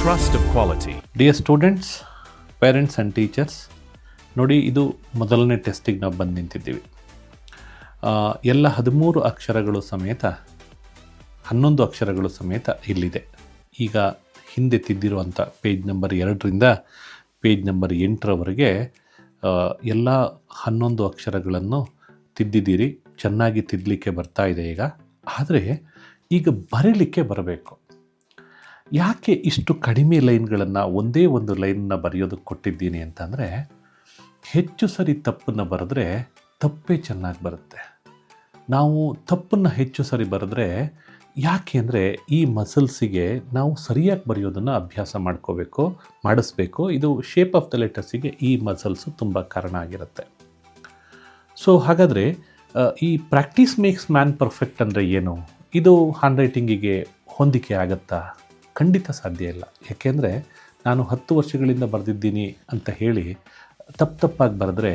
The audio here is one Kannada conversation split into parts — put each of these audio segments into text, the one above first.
trust of quality. Dear students, parents and teachers, ನೋಡಿ ಇದು ಮೊದಲನೇ ಟೆಸ್ಟಿಗೆ ನಾವು ಬಂದು ನಿಂತಿದ್ದೀವಿ. ಎಲ್ಲ 13 ಅಕ್ಷರಗಳು ಸಮೇತ 11 ಅಕ್ಷರಗಳು ಸಮೇತ ಇಲ್ಲಿದೆ. ಈಗ ಹಿಂದೆ ತಿದ್ದಿರುವಂಥ ಪೇಜ್ ನಂಬರ್ 2ರಿಂದ ಪೇಜ್ ನಂಬರ್ 8ರವರೆಗೆ ಎಲ್ಲ 11 ಅಕ್ಷರಗಳನ್ನು ತಿದ್ದಿದ್ದೀರಿ. ಚೆನ್ನಾಗಿ ತಿದ್ದಲಿಕ್ಕೆ ಬರ್ತಾ ಇದೆ ಈಗ. ಆದರೆ ಈಗ ಬರೀಲಿಕ್ಕೆ ಬರಬೇಕು. ಯಾಕೆ ಇಷ್ಟು ಕಡಿಮೆ ಲೈನ್ಗಳನ್ನು ಒಂದೇ ಒಂದು ಲೈನನ್ನು ಬರೆಯೋದಕ್ಕೆ ಕೊಟ್ಟಿದ್ದೀನಿ ಅಂತಂದರೆ, ಹೆಚ್ಚು ಸರಿ ತಪ್ಪನ್ನು ಬರೆದ್ರೆ ತಪ್ಪೇ ಚೆನ್ನಾಗಿ ಬರುತ್ತೆ. ನಾವು ತಪ್ಪನ್ನು ಹೆಚ್ಚು ಸರಿ ಬರೆದ್ರೆ ಯಾಕೆ ಅಂದರೆ ಈ ಮಸಲ್ಸಿಗೆ ನಾವು ಸರಿಯಾಗಿ ಬರೆಯೋದನ್ನು ಅಭ್ಯಾಸ ಮಾಡಿಸ್ಬೇಕು. ಇದು ಶೇಪ್ ಆಫ್ ದ ಲೆಟರ್ಸಿಗೆ ಈ ಮಸಲ್ಸು ತುಂಬ ಕಾರಣ ಆಗಿರುತ್ತೆ. ಸೊ ಹಾಗಾದರೆ ಈ ಪ್ರಾಕ್ಟೀಸ್ ಮೇಕ್ಸ್ ಮ್ಯಾನ್ ಪರ್ಫೆಕ್ಟ್ ಅಂದರೆ ಏನು? ಇದು ಹ್ಯಾಂಡ್ ರೈಟಿಂಗಿಗೆ ಹೊಂದಿಕೆ ಆಗುತ್ತಾ? ಖಂಡಿತ ಸಾಧ್ಯ ಇಲ್ಲ. ಯಾಕೆಂದರೆ ನಾನು 10 ವರ್ಷಗಳಿಂದ ಬರೆದಿದ್ದೀನಿ ಅಂತ ಹೇಳಿ ತಪ್ಪಾಗಿ ಬರೆದ್ರೆ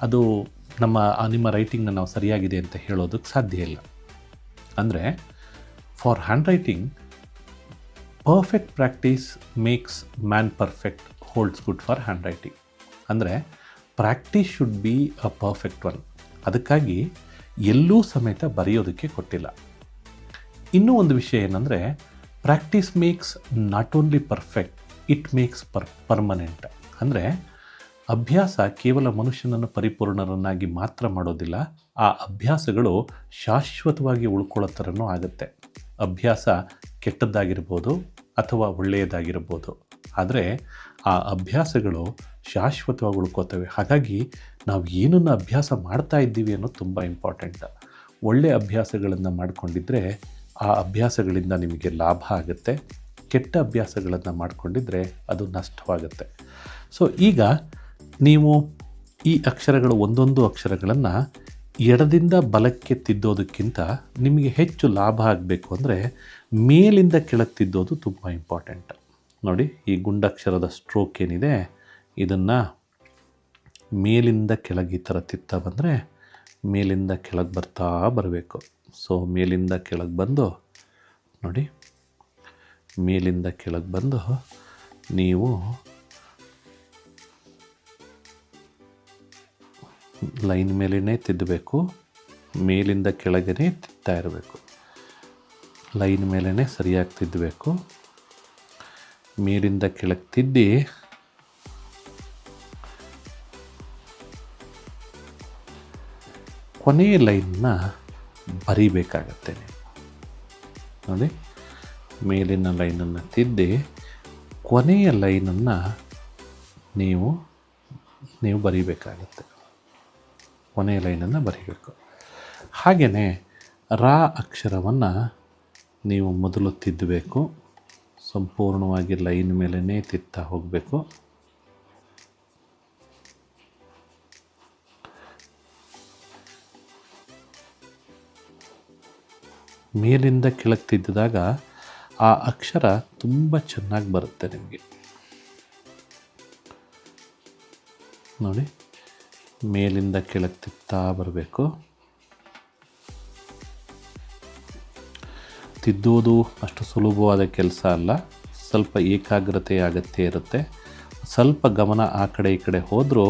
ಅದು ನಿಮ್ಮ ರೈಟಿಂಗ್ನ ನಾವು ಸರಿಯಾಗಿದೆ ಅಂತ ಹೇಳೋದಕ್ಕೆ ಸಾಧ್ಯ ಇಲ್ಲ. ಅಂದರೆ for handwriting, perfect practice makes man perfect holds good for handwriting. ಅಂದರೆ practice should be a perfect one. ಅದಕ್ಕಾಗಿ ಎಲ್ಲೂ ಸಮೇತ ಬರೆಯೋದಕ್ಕೆ ಕೊಟ್ಟಿಲ್ಲ. ಇನ್ನೂ ಒಂದು ವಿಷಯ ಏನಂದರೆ, practice makes not only perfect, it makes permanent. ಅಂದರೆ ಅಭ್ಯಾಸ ಕೇವಲ ಮನುಷ್ಯನನ್ನು ಪರಿಪೂರ್ಣರನ್ನಾಗಿ ಮಾತ್ರ ಮಾಡೋದಿಲ್ಲ, ಆ ಅಭ್ಯಾಸಗಳು ಶಾಶ್ವತವಾಗಿ ಉಳ್ಕೊಳ್ಳೋ ಥರನೂ ಆಗುತ್ತೆ. ಅಭ್ಯಾಸ ಕೆಟ್ಟದ್ದಾಗಿರ್ಬೋದು ಅಥವಾ ಒಳ್ಳೆಯದಾಗಿರ್ಬೋದು, ಆದರೆ ಆ ಅಭ್ಯಾಸಗಳು ಶಾಶ್ವತವಾಗಿ ಉಳ್ಕೋತವೆ. ಹಾಗಾಗಿ ನಾವು ಏನನ್ನು ಅಭ್ಯಾಸ ಮಾಡ್ತಾ ಇದ್ದೀವಿ ಅನ್ನೋದು ತುಂಬ ಇಂಪಾರ್ಟೆಂಟ್. ಒಳ್ಳೆಯ ಅಭ್ಯಾಸಗಳನ್ನು ಮಾಡಿಕೊಂಡಿದ್ದರೆ ಆ ಅಭ್ಯಾಸಗಳಿಂದ ನಿಮಗೆ ಲಾಭ ಆಗುತ್ತೆ. ಕೆಟ್ಟ ಅಭ್ಯಾಸಗಳನ್ನು ಮಾಡಿಕೊಂಡಿದ್ರೆ ಅದು ನಷ್ಟವಾಗುತ್ತೆ. ಸೊ ಈಗ ನೀವು ಈ ಅಕ್ಷರಗಳು ಒಂದೊಂದು ಅಕ್ಷರಗಳನ್ನು ಎಡದಿಂದ ಬಲಕ್ಕೆ ತಿದ್ದೋದಕ್ಕಿಂತ ನಿಮಗೆ ಹೆಚ್ಚು ಲಾಭ ಆಗಬೇಕು ಅಂದರೆ ಮೇಲಿಂದ ಕೆಳಗೆ ತಿದ್ದೋದು ತುಂಬ ಇಂಪಾರ್ಟೆಂಟ್. ನೋಡಿ, ಈ ಗುಂಡಕ್ಷರದ ಸ್ಟ್ರೋಕ್ ಏನಿದೆ ಇದನ್ನು ಮೇಲಿಂದ ಕೆಳಗೆ ಈ ಥರ ತಿತ್ತಾ ಬಂದರೆ ಮೇಲಿಂದ ಕೆಳಗೆ ಬರ್ತಾ ಬರಬೇಕು. ಸೊ ಮೇಲಿಂದ ಕೆಳಗೆ ಬಂದು ನೋಡಿ, ಮೇಲಿಂದ ಕೆಳಗೆ ಬಂದು ನೀವು ಲೈನ್ ಮೇಲೇ ತಿದ್ದಬೇಕು. ಮೇಲಿಂದ ಕೆಳಗೇ ತಿತ್ತಾ ಇರಬೇಕು. ಲೈನ್ ಮೇಲೇ ಸರಿಯಾಗಿ ತಿದ್ದಬೇಕು. ಮೇಲಿಂದ ಕೆಳಗೆ ತಿದ್ದಿ ಕೊನೆಯ ಲೈನ್ನ ಬರಿಬೇಕಾಗತ್ತೆ. ನೀವು ನೋಡಿ, ಮೇಲಿನ ಲೈನನ್ನು ತಿದ್ದಿ ಕೊನೆಯ ಲೈನನ್ನು ನೀವು ಬರಿಬೇಕಾಗತ್ತೆ. ಕೊನೆಯ ಲೈನನ್ನು ಬರಿಬೇಕು. ಹಾಗೆಯೇ ರಾ ಅಕ್ಷರವನ್ನು ನೀವು ಮೊದಲು ತಿದ್ದಬೇಕು. ಸಂಪೂರ್ಣವಾಗಿ ಲೈನ್ ಮೇಲೇ ತಿತ್ತಾ ಹೋಗಬೇಕು. ಮೇಲಿಂದ ಕೆಳಗೆ ತಿದ್ದಿದಾಗ ಆ ಅಕ್ಷರ ತುಂಬ ಚೆನ್ನಾಗಿ ಬರುತ್ತೆ ನಿಮಗೆ. ನೋಡಿ, ಮೇಲಿಂದ ಕೆಳಗೆ ತಿತ್ತಾ ಬರಬೇಕು. ತಿದ್ದೋದು ಅಷ್ಟು ಸುಲಭವಾದ ಕೆಲಸ ಅಲ್ಲ. ಸ್ವಲ್ಪ ಏಕಾಗ್ರತೆ ಅಗತ್ಯ ಇರುತ್ತೆ. ಸ್ವಲ್ಪ ಗಮನ ಆ ಕಡೆ ಈ ಕಡೆ ಹೋದರೂ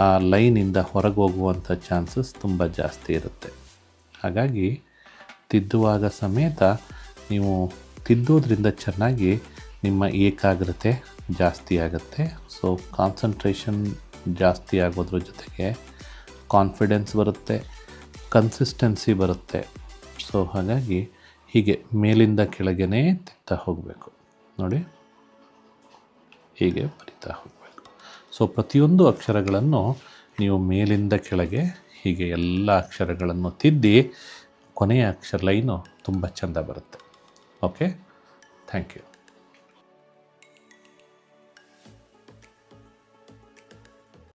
ಆ ಲೈನಿಂದ ಹೊರಗೆ ಹೋಗುವಂಥ ಚಾನ್ಸಸ್ ತುಂಬ ಜಾಸ್ತಿ ಇರುತ್ತೆ. ಹಾಗಾಗಿ ತಿದ್ದುವಾಗ ಸಮೇತ ನೀವು ತಿದ್ದೋದ್ರಿಂದ ಚೆನ್ನಾಗಿ ನಿಮ್ಮ ಏಕಾಗ್ರತೆ ಜಾಸ್ತಿ ಆಗುತ್ತೆ. ಸೊ ಕಾನ್ಸಂಟ್ರೇಷನ್ ಜಾಸ್ತಿ ಆಗೋದ್ರ ಜೊತೆಗೆ ಕಾನ್ಫಿಡೆನ್ಸ್ ಬರುತ್ತೆ, ಕನ್ಸಿಸ್ಟೆನ್ಸಿ ಬರುತ್ತೆ. ಸೊ ಹಾಗಾಗಿ ಹೀಗೆ ಮೇಲಿಂದ ಕೆಳಗೇ ತಿತ್ತಾ ಹೋಗಬೇಕು. ನೋಡಿ, ಹೀಗೆ ಬರಿತಾ ಹೋಗಬೇಕು. ಸೊ ಪ್ರತಿಯೊಂದು ಅಕ್ಷರಗಳನ್ನು ನೀವು ಮೇಲಿಂದ ಕೆಳಗೆ ಹೀಗೆ ಎಲ್ಲ ಅಕ್ಷರಗಳನ್ನು ತಿದ್ದಿ ಕೊನೆಯ ಅಕ್ಷರ ಲೈನು ತುಂಬ ಚೆಂದ ಬರುತ್ತೆ. Okay, thank you.